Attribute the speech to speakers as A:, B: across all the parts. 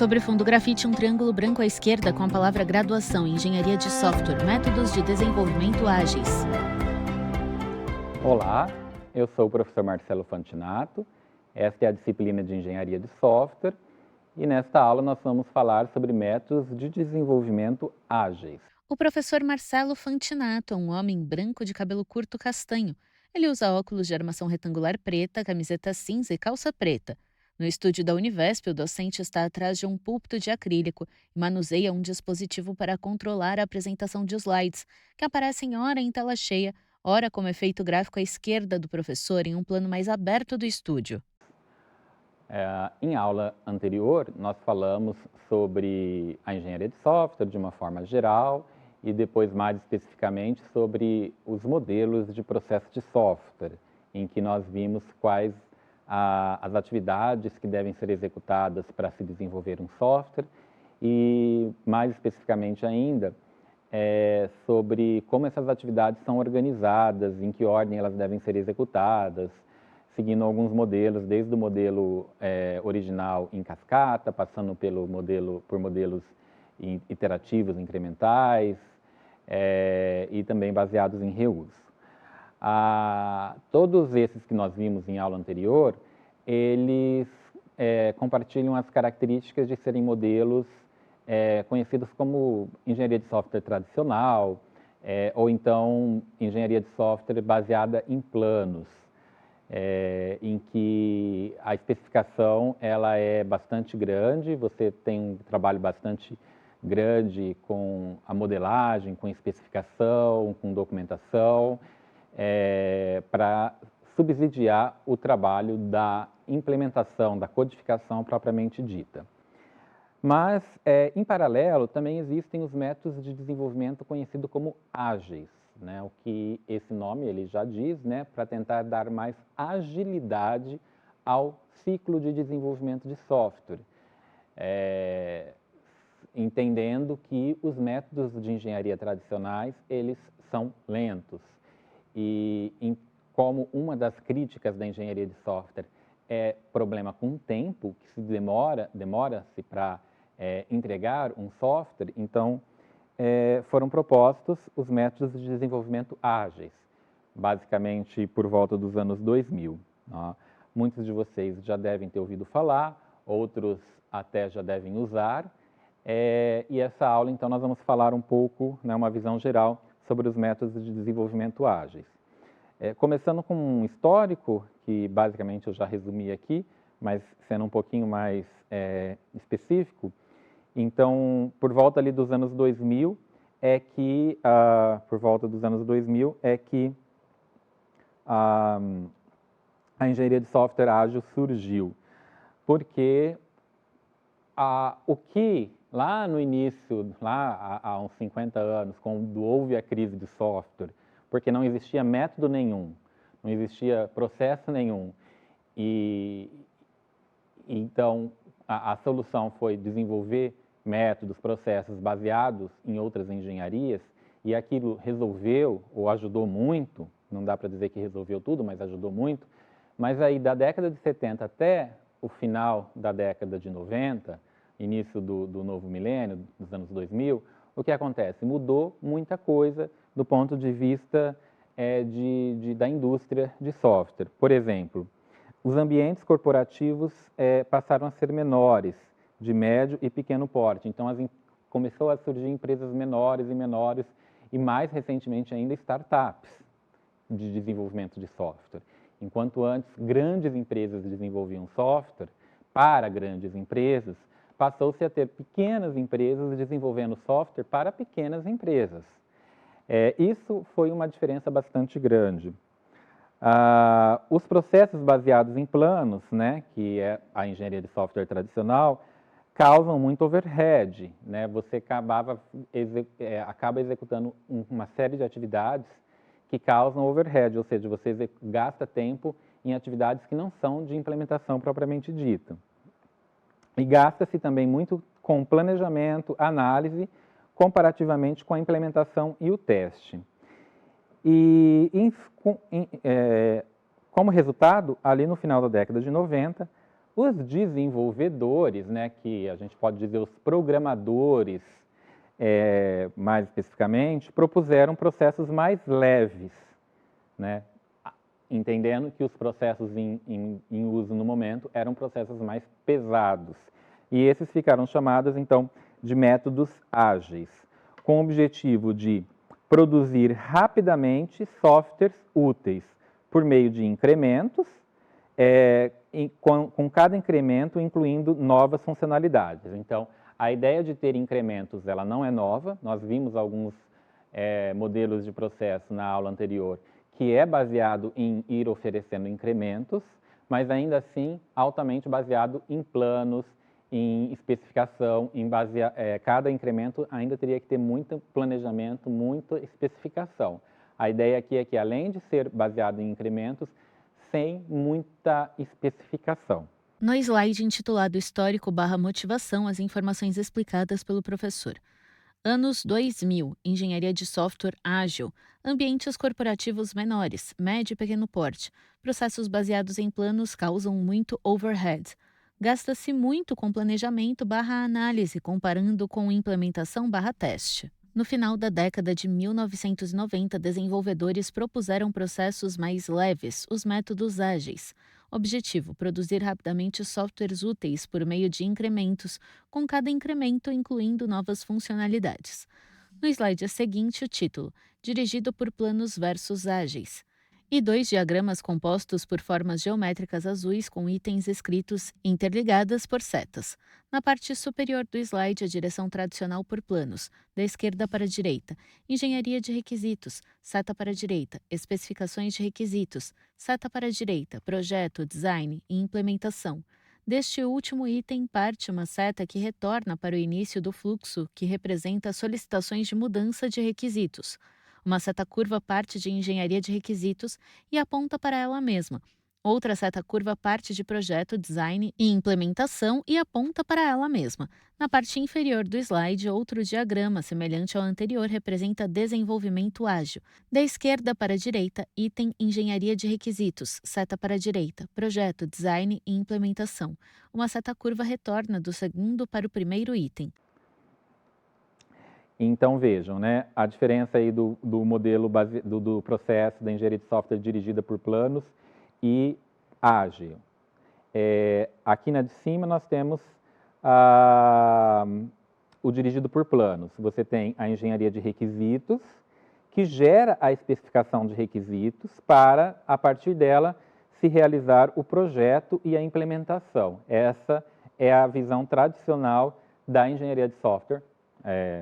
A: Sobre fundo grafite, um triângulo branco à esquerda com a palavra graduação em engenharia de software, métodos de desenvolvimento ágeis.
B: Olá, eu sou o professor Marcelo Fantinato, esta é a disciplina de engenharia de software e nesta aula nós vamos falar sobre métodos de desenvolvimento ágeis.
A: O professor Marcelo Fantinato é um homem branco de cabelo curto castanho. Ele usa óculos de armação retangular preta, camiseta cinza e calça preta. No estúdio da Univesp, o docente está atrás de um púlpito de acrílico e manuseia um dispositivo para controlar a apresentação de slides, que aparecem ora em tela cheia, ora como efeito gráfico à esquerda do professor em um plano mais aberto do estúdio.
B: Em aula anterior, nós falamos sobre a engenharia de software de uma forma geral e depois mais especificamente sobre os modelos de processo de software, em que nós vimos quais as atividades que devem ser executadas para se desenvolver um software e mais especificamente ainda sobre como essas atividades são organizadas, em que ordem elas devem ser executadas, seguindo alguns modelos, desde o modelo original em cascata, passando por modelos iterativos incrementais e também baseados em reuso. Todos esses que nós vimos em aula anterior, eles compartilham as características de serem modelos conhecidos como engenharia de software tradicional, ou então engenharia de software baseada em planos, em que a especificação ela é bastante grande, você tem um trabalho bastante grande com a modelagem, com especificação, com documentação, para subsidiar o trabalho da implementação, da codificação propriamente dita. Mas, em paralelo, também existem os métodos de desenvolvimento conhecidos como ágeis, né? O que esse nome ele já diz, né? Para tentar dar mais agilidade ao ciclo de desenvolvimento de software, entendendo que os métodos de engenharia tradicionais eles são lentos e como uma das críticas da engenharia de software é problema com o tempo, que se demora-se para entregar um software, então foram propostos os métodos de desenvolvimento ágeis, basicamente por volta dos anos 2000. Né? Muitos de vocês já devem ter ouvido falar, outros até já devem usar, e essa aula então nós vamos falar um pouco, né, uma visão geral sobre os métodos de desenvolvimento ágeis. Começando com um histórico, que basicamente eu já resumi aqui, mas sendo um pouquinho mais específico, então, por volta ali dos anos 2000, a engenharia de software ágil surgiu, porque o que lá no início, lá há uns 50 anos, quando houve a crise de software, porque não existia método nenhum, não existia processo nenhum, e então a solução foi desenvolver métodos, processos baseados em outras engenharias, e aquilo resolveu ou ajudou muito, não dá para dizer que resolveu tudo, mas ajudou muito, mas aí da década de 70 até o final da década de 90, início do novo milênio, dos anos 2000, o que acontece? Mudou muita coisa do ponto de vista da indústria de software. Por exemplo, os ambientes corporativos passaram a ser menores, de médio e pequeno porte. Então, começou a surgir empresas menores e mais recentemente ainda startups de desenvolvimento de software. Enquanto antes grandes empresas desenvolviam software para grandes empresas, passou-se a ter pequenas empresas desenvolvendo software para pequenas empresas. Isso foi uma diferença bastante grande. Os processos baseados em planos, né, que é a engenharia de software tradicional, causam muito overhead, né? Você acaba executando uma série de atividades que causam overhead, ou seja, você gasta tempo em atividades que não são de implementação propriamente dita. E gasta-se também muito com planejamento, análise, comparativamente com a implementação e o teste. E como resultado, ali no final da década de 90, Os desenvolvedores, né, que a gente pode dizer os programadores, mais especificamente, propuseram processos mais leves, né, entendendo que os processos em uso no momento eram processos mais pesados. E esses ficaram chamados, então, de métodos ágeis, com o objetivo de produzir rapidamente softwares úteis por meio de incrementos, com cada incremento incluindo novas funcionalidades. Então, a ideia de ter incrementos, ela não é nova. Nós vimos alguns modelos de processo na aula anterior, que é baseado em ir oferecendo incrementos, mas ainda assim altamente baseado em planos, em especificação, cada incremento ainda teria que ter muito planejamento, muita especificação. A ideia aqui é que, além de ser baseado em incrementos, sem muita especificação.
A: No slide intitulado Histórico/Motivação, as informações explicadas pelo professor. Anos 2000, Engenharia de Software Ágil, ambientes corporativos menores, médio e pequeno porte, processos baseados em planos causam muito overhead. Gasta-se muito com planejamento/análise, comparando com implementação/teste. No final da década de 1990, desenvolvedores propuseram processos mais leves, os métodos ágeis. Objetivo: produzir rapidamente softwares úteis por meio de incrementos, com cada incremento incluindo novas funcionalidades. No slide seguinte, o título: Dirigido por planos versus ágeis. E dois diagramas compostos por formas geométricas azuis com itens escritos interligadas por setas. Na parte superior do slide, a direção tradicional por planos, da esquerda para a direita. Engenharia de requisitos, seta para a direita. Especificações de requisitos, seta para a direita. Projeto, design e implementação. Deste último item parte uma seta que retorna para o início do fluxo, que representa solicitações de mudança de requisitos. Uma seta curva parte de engenharia de requisitos e aponta para ela mesma. Outra seta curva parte de projeto, design e implementação e aponta para ela mesma. Na parte inferior do slide, outro diagrama semelhante ao anterior representa desenvolvimento ágil. Da esquerda para a direita, item engenharia de requisitos, seta para a direita, projeto, design e implementação. Uma seta curva retorna do segundo para o primeiro item.
B: Então, vejam, né, a diferença aí do modelo do processo da engenharia de software dirigida por planos e ágil. Aqui na de cima nós temos o dirigido por planos. Você tem a engenharia de requisitos, que gera a especificação de requisitos para, a partir dela, se realizar o projeto e a implementação. Essa é a visão tradicional da engenharia de software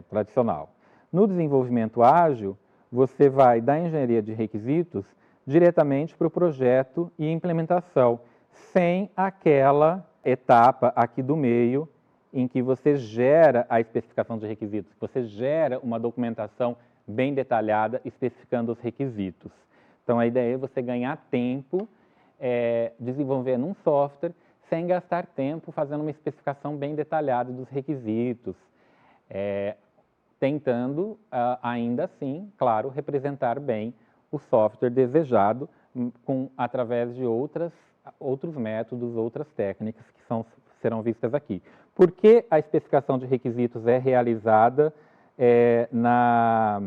B: tradicional. No desenvolvimento ágil, você vai da engenharia de requisitos diretamente para o projeto e implementação, sem aquela etapa aqui do meio em que você gera a especificação de requisitos, você gera uma documentação bem detalhada especificando os requisitos. Então, a ideia é você ganhar tempo desenvolvendo um software sem gastar tempo fazendo uma especificação bem detalhada dos requisitos, tentando, ainda assim, claro, representar bem o software desejado através de outros métodos, outras técnicas que serão vistas aqui. Por que a especificação de requisitos é realizada na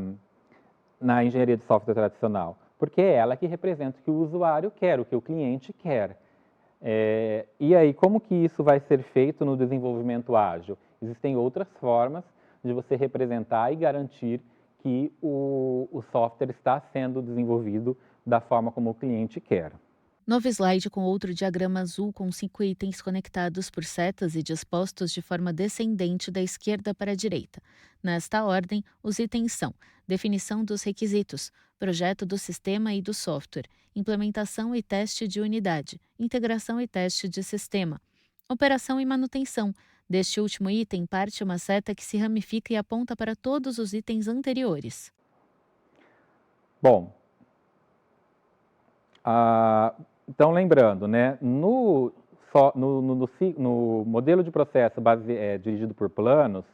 B: engenharia de software tradicional? Porque é ela que representa o que o usuário quer, o que o cliente quer. E aí, como que isso vai ser feito no desenvolvimento ágil? Existem outras formas de você representar e garantir que o software está sendo desenvolvido da forma como o cliente quer.
A: Novo slide com outro diagrama azul com 5 itens conectados por setas e dispostos de forma descendente da esquerda para a direita. Nesta ordem, os itens são: definição dos requisitos, projeto do sistema e do software, implementação e teste de unidade, integração e teste de sistema, operação e manutenção. Deste último item parte uma seta que se ramifica e aponta para todos os itens anteriores.
B: Bom, então lembrando, né, no modelo de processo dirigido por planos,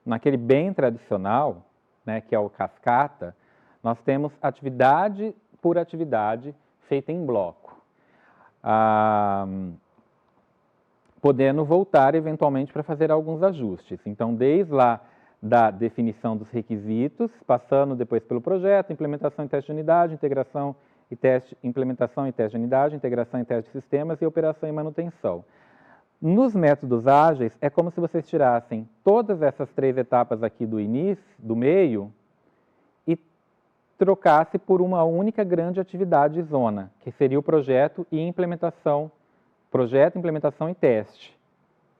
B: naquele bem tradicional, né, que é o cascata, nós temos atividade por atividade feita em bloco. podendo voltar eventualmente para fazer alguns ajustes. Então, desde lá da definição dos requisitos, passando depois pelo projeto, implementação e teste de unidade, integração e teste, implementação e teste de unidade, integração e teste de sistemas e operação e manutenção. Nos métodos ágeis, é como se vocês tirassem todas essas 3 etapas aqui do início, do meio, e trocasse por uma única grande atividade zona, que seria o projeto e implementação, projeto, implementação e teste.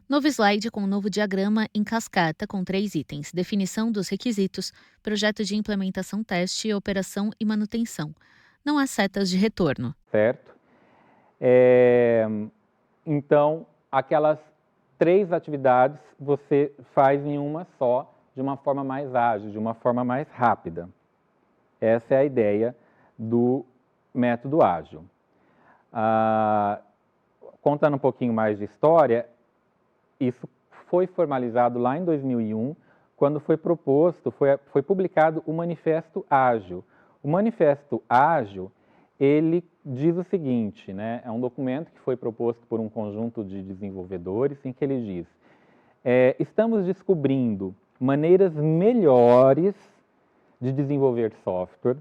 A: Novo slide com um novo diagrama em cascata com 3 itens: definição dos requisitos, projeto de implementação teste, operação e manutenção. Não há setas de retorno.
B: Certo? Então, aquelas 3 atividades você faz em uma só, de uma forma mais ágil, de uma forma mais rápida. Essa é a ideia do método ágil. Contando um pouquinho mais de história, isso foi formalizado lá em 2001, quando foi proposto, foi publicado o Manifesto Ágil. O Manifesto Ágil, ele diz o seguinte, né, é um documento que foi proposto por um conjunto de desenvolvedores, em que ele diz: estamos descobrindo maneiras melhores de desenvolver software,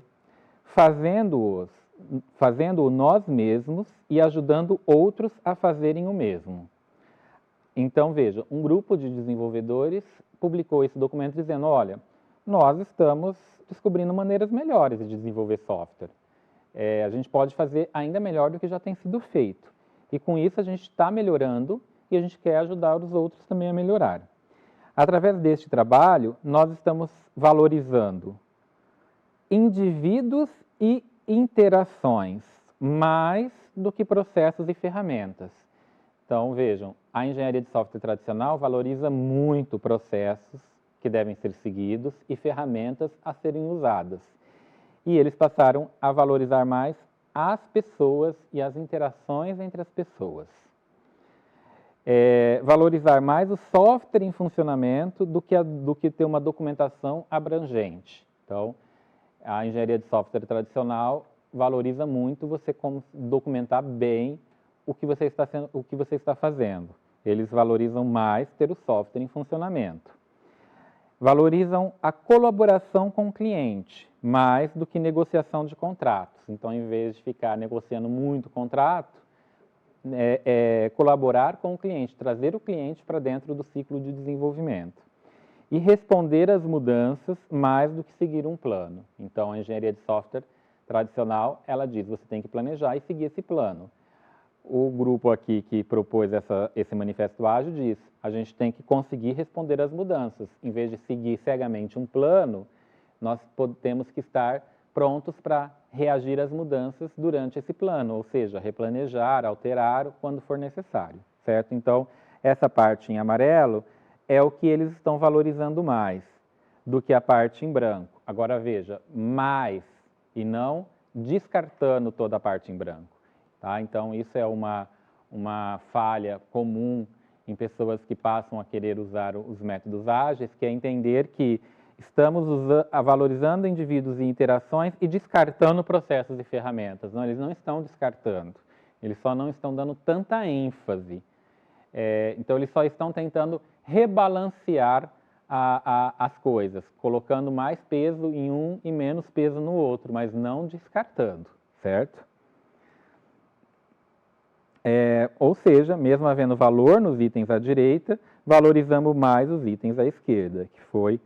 B: fazendo-o nós mesmos e ajudando outros a fazerem o mesmo. Então, veja, um grupo de desenvolvedores publicou esse documento dizendo: olha, nós estamos descobrindo maneiras melhores de desenvolver software. A gente pode fazer ainda melhor do que já tem sido feito. E com isso a gente está melhorando e a gente quer ajudar os outros também a melhorar. Através deste trabalho, nós estamos valorizando indivíduos e interações, mais do que processos e ferramentas. Então, vejam, a engenharia de software tradicional valoriza muito processos que devem ser seguidos e ferramentas a serem usadas. E eles passaram a valorizar mais as pessoas e as interações entre as pessoas. Valorizar mais o software em funcionamento do que ter uma documentação abrangente. Então, a engenharia de software tradicional valoriza muito você documentar bem o que você está fazendo. Eles valorizam mais ter o software em funcionamento. Valorizam a colaboração com o cliente, mais do que negociação de contratos. Então, em vez de ficar negociando muito contrato, colaborar com o cliente, trazer o cliente para dentro do ciclo de desenvolvimento. E responder às mudanças mais do que seguir um plano. Então, a engenharia de software tradicional, ela diz, você tem que planejar e seguir esse plano. O grupo aqui que propôs esse manifesto ágil diz: a gente tem que conseguir responder às mudanças. Em vez de seguir cegamente um plano, nós temos que estar prontos para reagir às mudanças durante esse plano, ou seja, replanejar, alterar quando for necessário, certo? Então, essa parte em amarelo é o que eles estão valorizando mais do que a parte em branco. Agora, veja, mais e não descartando toda a parte em branco. Tá? Então, isso é uma falha comum em pessoas que passam a querer usar os métodos ágeis, que é entender que estamos valorizando indivíduos e interações e descartando processos e ferramentas. Não, eles não estão descartando, eles só não estão dando tanta ênfase. Então, eles só estão tentando rebalancear as coisas, colocando mais peso em um e menos peso no outro, mas não descartando, certo? Ou seja, mesmo havendo valor nos itens à direita, valorizamos mais os itens à esquerda, que foi...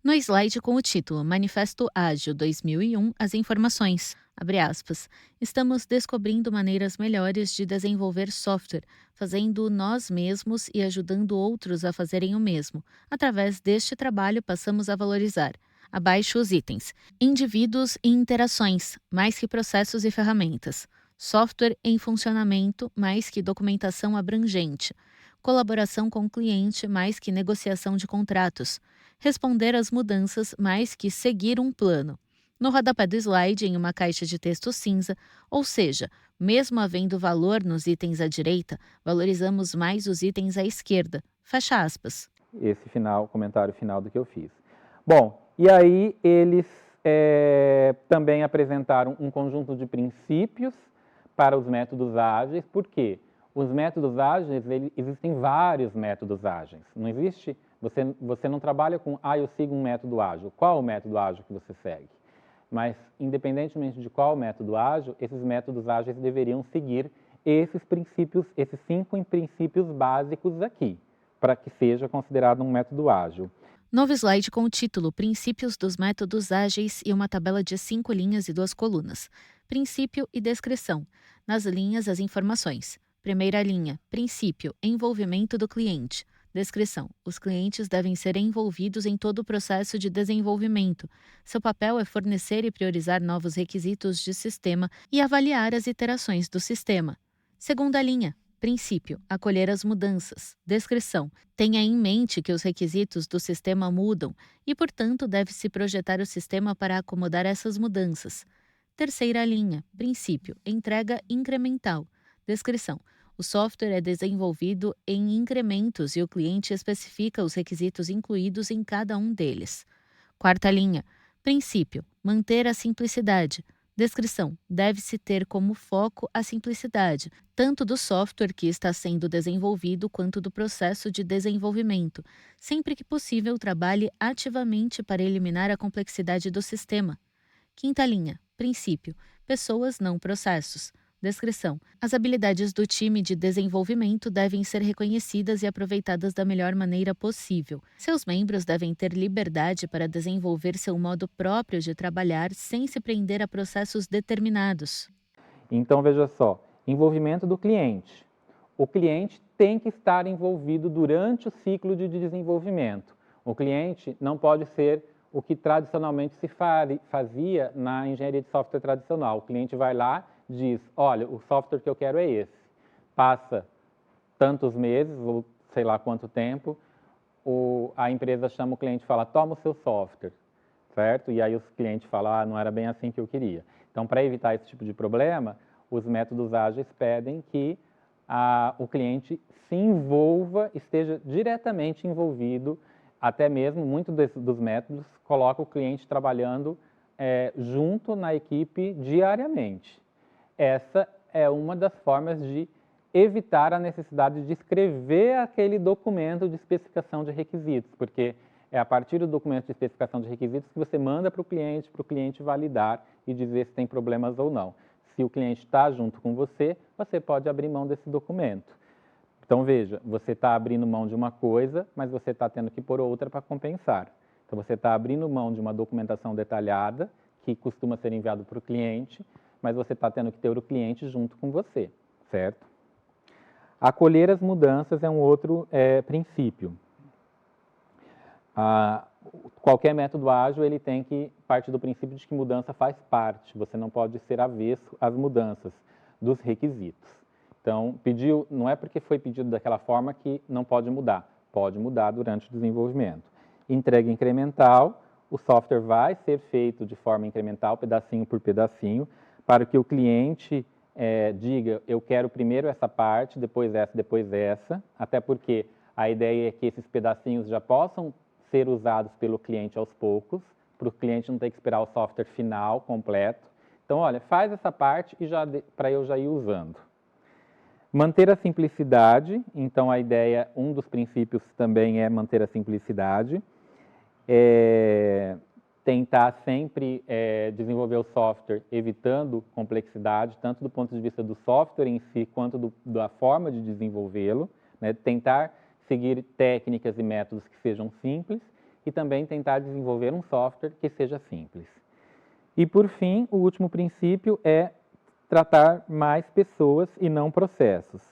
A: No slide com o título Manifesto Ágil 2001, as informações, abre aspas, estamos descobrindo maneiras melhores de desenvolver software, fazendo nós mesmos e ajudando outros a fazerem o mesmo. Através deste trabalho, passamos a valorizar. Abaixo os itens. Indivíduos e interações, mais que processos e ferramentas. Software em funcionamento, mais que documentação abrangente. Colaboração com o cliente, mais que negociação de contratos. Responder às mudanças, mais que seguir um plano. No rodapé do slide, em uma caixa de texto cinza, ou seja, mesmo havendo valor nos itens à direita, valorizamos mais os itens à esquerda. Fecha aspas.
B: Esse comentário final do que eu fiz. Bom, e aí eles também apresentaram um conjunto de princípios para os métodos ágeis, porque Os métodos ágeis, existem vários métodos ágeis. Não existe, você não trabalha com, eu sigo um método ágil. Qual o método ágil que você segue? Mas, independentemente de qual método ágil, esses métodos ágeis deveriam seguir esses princípios, esses 5 princípios básicos aqui, para que seja considerado um método ágil.
A: Novo slide com o título Princípios dos Métodos Ágeis e uma tabela de 5 linhas e 2 colunas. Princípio e descrição. Nas linhas, as informações. Primeira linha, princípio, envolvimento do cliente. Descrição: os clientes devem ser envolvidos em todo o processo de desenvolvimento. Seu papel é fornecer e priorizar novos requisitos de sistema e avaliar as iterações do sistema. Segunda linha, princípio, acolher as mudanças. Descrição: tenha em mente que os requisitos do sistema mudam e, portanto, deve-se projetar o sistema para acomodar essas mudanças. Terceira linha, princípio, entrega incremental. Descrição: o software é desenvolvido em incrementos e o cliente especifica os requisitos incluídos em cada um deles. Quarta linha, princípio, manter a simplicidade. Descrição: deve-se ter como foco a simplicidade, tanto do software que está sendo desenvolvido quanto do processo de desenvolvimento. Sempre que possível, trabalhe ativamente para eliminar a complexidade do sistema. Quinta linha, princípio, pessoas não processos. Descrição: as habilidades do time de desenvolvimento devem ser reconhecidas e aproveitadas da melhor maneira possível. Seus membros devem ter liberdade para desenvolver seu modo próprio de trabalhar sem se prender a processos determinados.
B: Então, veja só, envolvimento do cliente. O cliente tem que estar envolvido durante o ciclo de desenvolvimento. O cliente não pode ser o que tradicionalmente se fazia na engenharia de software tradicional. O cliente vai lá, diz, olha, o software que eu quero é esse. Passa tantos meses, ou sei lá quanto tempo, a empresa chama o cliente e fala, toma o seu software, certo? E aí os clientes falam, não era bem assim que eu queria. Então, para evitar esse tipo de problema, os métodos ágeis pedem que o cliente se envolva, esteja diretamente envolvido, até mesmo, muitos dos métodos colocam o cliente trabalhando junto na equipe diariamente. Essa é uma das formas de evitar a necessidade de escrever aquele documento de especificação de requisitos, porque é a partir do documento de especificação de requisitos que você manda para o cliente validar e dizer se tem problemas ou não. Se o cliente está junto com você, você pode abrir mão desse documento. Então, veja, você está abrindo mão de uma coisa, mas você está tendo que pôr outra para compensar. Então, você está abrindo mão de uma documentação detalhada, que costuma ser enviado para o cliente, mas você está tendo que ter o cliente junto com você, certo? Acolher as mudanças é um outro princípio. Qualquer método ágil ele tem que partir do princípio de que mudança faz parte. Você não pode ser avesso às mudanças dos requisitos. Então, não é porque foi pedido daquela forma que não pode mudar. Pode mudar durante o desenvolvimento. Entrega incremental, o software vai ser feito de forma incremental, pedacinho por pedacinho, para que o cliente diga, eu quero primeiro essa parte, depois essa, até porque a ideia é que esses pedacinhos já possam ser usados pelo cliente aos poucos, para o cliente não ter que esperar o software final, completo. Então, olha, faz essa parte e para eu já ir usando. Manter a simplicidade, então a ideia, um dos princípios também é manter a simplicidade. Tentar sempre desenvolver o software evitando complexidade, tanto do ponto de vista do software em si, quanto da forma de desenvolvê-lo, né? Tentar seguir técnicas e métodos que sejam simples e também tentar desenvolver um software que seja simples. E, por fim, o último princípio é tratar mais pessoas e não processos.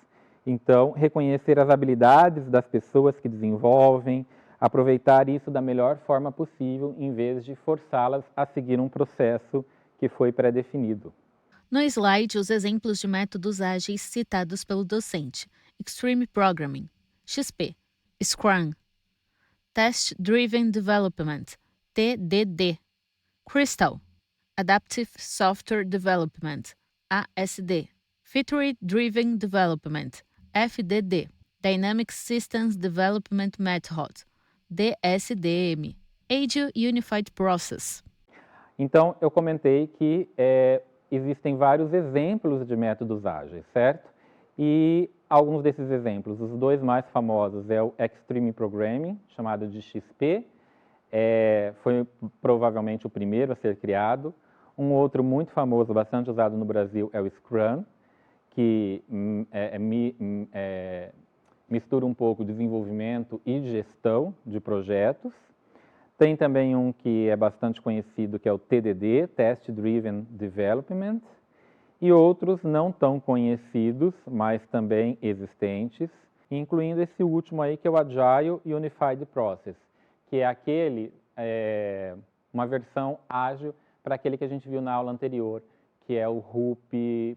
B: Então, reconhecer as habilidades das pessoas que desenvolvem, aproveitar isso da melhor forma possível, em vez de forçá-las a seguir um processo que foi pré-definido.
A: No slide, os exemplos de métodos ágeis citados pelo docente: Extreme Programming, XP, Scrum, Test Driven Development, TDD, Crystal, Adaptive Software Development, ASD, Feature Driven Development, FDD, Dynamic Systems Development Method, DSDM, Agile Unified Process.
B: Então, eu comentei que existem vários exemplos de métodos ágeis, certo? E alguns desses exemplos. Os dois mais famosos é o Extreme Programming, chamado de XP, foi provavelmente o primeiro a ser criado. Um outro muito famoso, bastante usado no Brasil, é o Scrum, que mistura um pouco desenvolvimento e gestão de projetos. Tem também um que é bastante conhecido, que é o TDD, Test Driven Development, e outros não tão conhecidos, mas também existentes, incluindo esse último aí, que é o Agile Unified Process, que é uma versão ágil para aquele que a gente viu na aula anterior, que é o RUP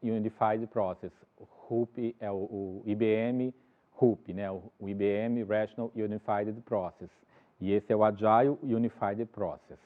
B: Unified Process. O RUP é o IBM RUP, né? O IBM Rational Unified Process. E esse é o Agile Unified Process.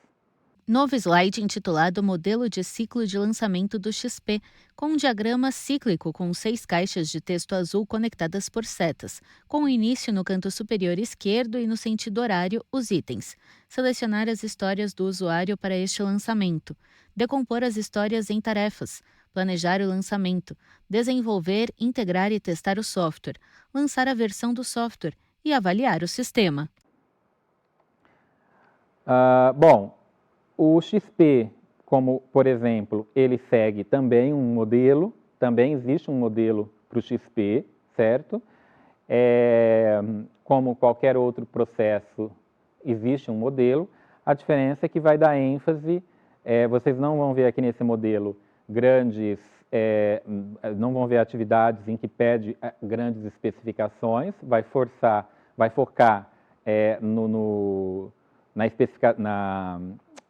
A: Novo slide intitulado Modelo de Ciclo de Lançamento do XP, com um diagrama cíclico com 6 caixas de texto azul conectadas por setas, com o início no canto superior esquerdo e no sentido horário os itens. Selecionar as histórias do usuário para este lançamento. Decompor as histórias em tarefas. Planejar o lançamento. Desenvolver, integrar e testar o software. Lançar a versão do software e avaliar o sistema.
B: Bom, o XP, como, por exemplo, ele segue também um modelo, também existe um modelo para o XP, certo? Como qualquer outro processo, existe um modelo. A diferença é que vai dar ênfase, vocês não vão ver aqui nesse modelo não vão ver atividades em que pede grandes especificações, vai focar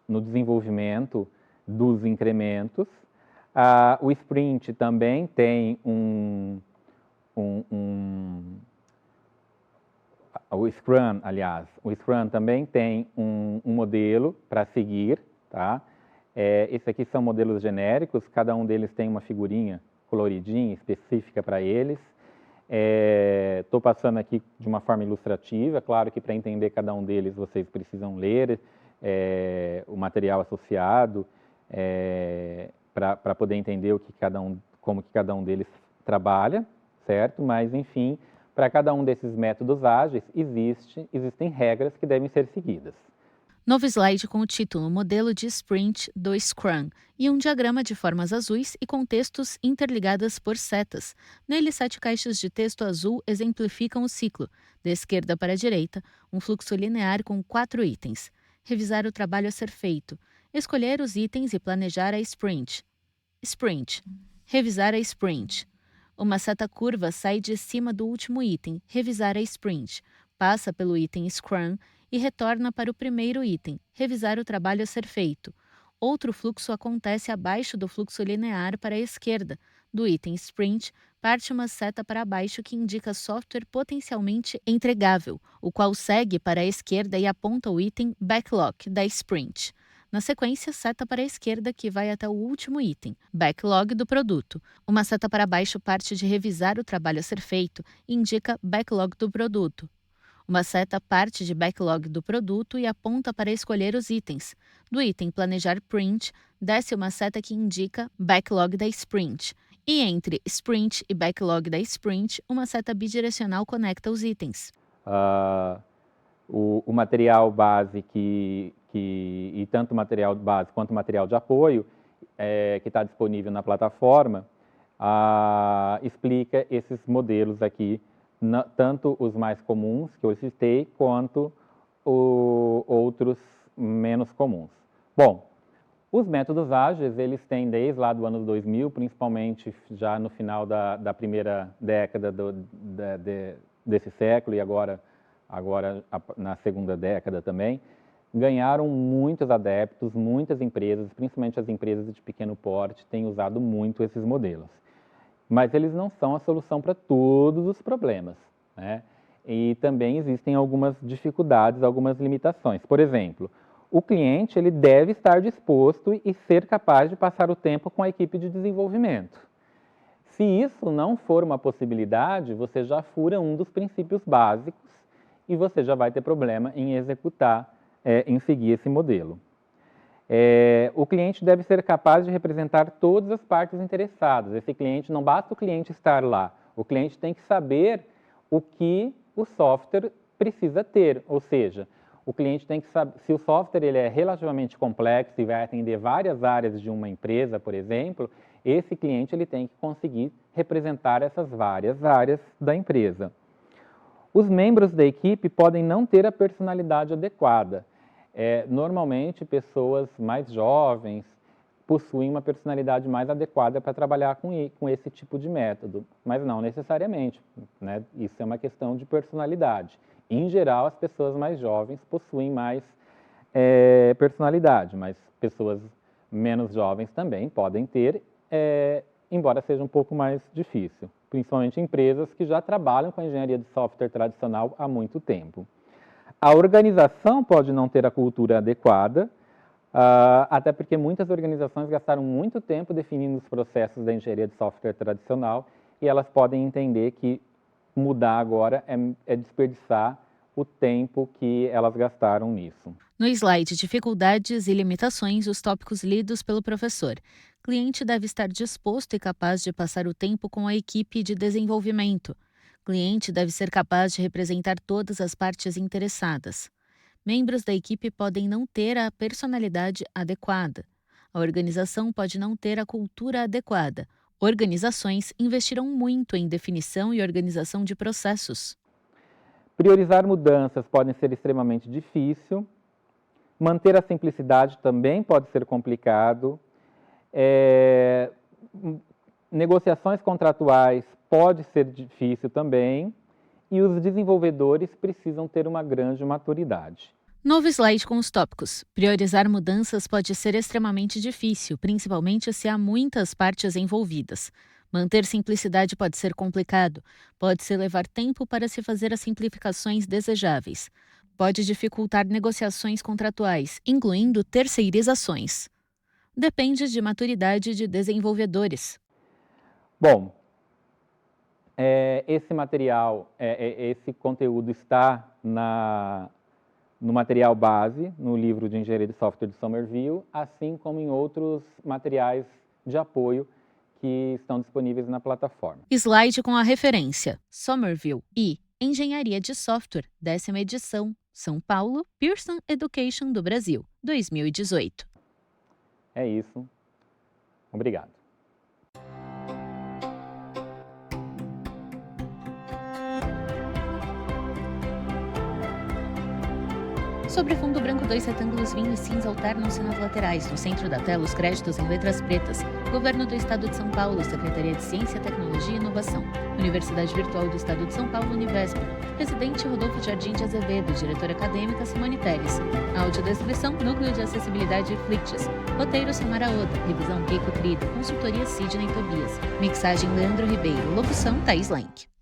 B: no desenvolvimento dos incrementos. O sprint também tem o Scrum, aliás, o Scrum também tem um modelo para seguir, tá? Esses aqui são modelos genéricos, cada um deles tem uma figurinha coloridinha específica para eles. Estou passando aqui de uma forma ilustrativa, claro que para entender cada um deles vocês precisam ler o material associado para poder entender como que cada um deles trabalha, certo? Mas, enfim, para cada um desses métodos ágeis existem regras que devem ser seguidas.
A: Novo slide com o título Modelo de Sprint do Scrum e um diagrama de formas azuis e com textos interligadas por setas. Nele, 7 caixas de texto azul exemplificam o ciclo. Da esquerda para a direita, um fluxo linear com 4 itens. Revisar o trabalho a ser feito. Escolher os itens e planejar a sprint. Sprint. Revisar a sprint. Uma seta curva sai de cima do último item, revisar a sprint. Passa pelo item Scrum e retorna para o primeiro item, revisar o trabalho a ser feito. Outro fluxo acontece abaixo do fluxo linear para a esquerda. Do item Sprint, parte uma seta para baixo que indica software potencialmente entregável, o qual segue para a esquerda e aponta o item Backlog da Sprint. Na sequência, seta para a esquerda que vai até o último item, Backlog do produto. Uma seta para baixo parte de revisar o trabalho a ser feito e indica Backlog do produto. Uma seta parte de backlog do produto e aponta para escolher os itens. Do item Planejar Print, desce uma seta que indica Backlog da Sprint. E entre Sprint e Backlog da Sprint, uma seta bidirecional conecta os itens.
B: O material base e tanto o material base quanto o material de apoio que está disponível na plataforma explica esses modelos aqui, tanto os mais comuns que eu citei, quanto outros menos comuns. Bom, os métodos ágeis, eles têm desde lá do ano 2000, principalmente já no final da primeira década desse século e agora na segunda década também, ganharam muitos adeptos, muitas empresas, principalmente as empresas de pequeno porte, têm usado muito esses modelos. Mas eles não são a solução para todos os problemas, né? E também existem algumas dificuldades, algumas limitações. Por exemplo, o cliente ele deve estar disposto e ser capaz de passar o tempo com a equipe de desenvolvimento. Se isso não for uma possibilidade, você já fura um dos princípios básicos e você já vai ter problema em executar, em seguir esse modelo. O cliente deve ser capaz de representar todas as partes interessadas. Esse cliente, não basta o cliente estar lá. O cliente tem que saber o que o software precisa ter, ou seja, o cliente tem que saber, se o software ele é relativamente complexo e vai atender várias áreas de uma empresa, por exemplo, esse cliente ele tem que conseguir representar essas várias áreas da empresa. Os membros da equipe podem não ter a personalidade adequada. Normalmente, pessoas mais jovens possuem uma personalidade mais adequada para trabalhar com esse tipo de método, mas não necessariamente, né? Isso é uma questão de personalidade. Em geral, as pessoas mais jovens possuem mais personalidade, mas pessoas menos jovens também podem ter, embora seja um pouco mais difícil, principalmente empresas que já trabalham com a engenharia de software tradicional há muito tempo. A organização pode não ter a cultura adequada, até porque muitas organizações gastaram muito tempo definindo os processos da engenharia de software tradicional e elas podem entender que mudar agora é desperdiçar o tempo que elas gastaram nisso.
A: No slide Dificuldades e Limitações, os tópicos lidos pelo professor. Cliente deve estar disposto e capaz de passar o tempo com a equipe de desenvolvimento. Cliente deve ser capaz de representar todas as partes interessadas. Membros da equipe podem não ter a personalidade adequada. A organização pode não ter a cultura adequada. Organizações investiram muito em definição e organização de processos.
B: Priorizar mudanças pode ser extremamente difícil. Manter a simplicidade também pode ser complicado. Negociações contratuais pode ser difícil também. E os desenvolvedores precisam ter uma grande maturidade.
A: Novo slide com os tópicos. Priorizar mudanças pode ser extremamente difícil, principalmente se há muitas partes envolvidas. Manter simplicidade pode ser complicado. Pode-se levar tempo para se fazer as simplificações desejáveis. Pode dificultar negociações contratuais, incluindo terceirizações. Depende de maturidade de desenvolvedores.
B: Bom, esse material, esse conteúdo está no material base, no livro de Engenharia de Software de Somerville, assim como em outros materiais de apoio que estão disponíveis na plataforma.
A: Slide com a referência: Somerville e Engenharia de Software, 10ª edição, São Paulo, Pearson Education do Brasil, 2018.
B: É isso. Obrigado.
A: Sobre fundo branco, 2 retângulos vinho e cinza alternam-se nas laterais. No centro da tela, os créditos em letras pretas. Governo do Estado de São Paulo, Secretaria de Ciência, Tecnologia e Inovação. Universidade Virtual do Estado de São Paulo, Univesp. Presidente Rodolfo Jardim de Azevedo, diretora acadêmica Simone Teles. Audiodescrição, Núcleo de Acessibilidade Flicts. Roteiro Samara Oda, revisão Keiko Trido, consultoria Sidney Tobias. Mixagem Leandro Ribeiro, locução Thaís Lenk.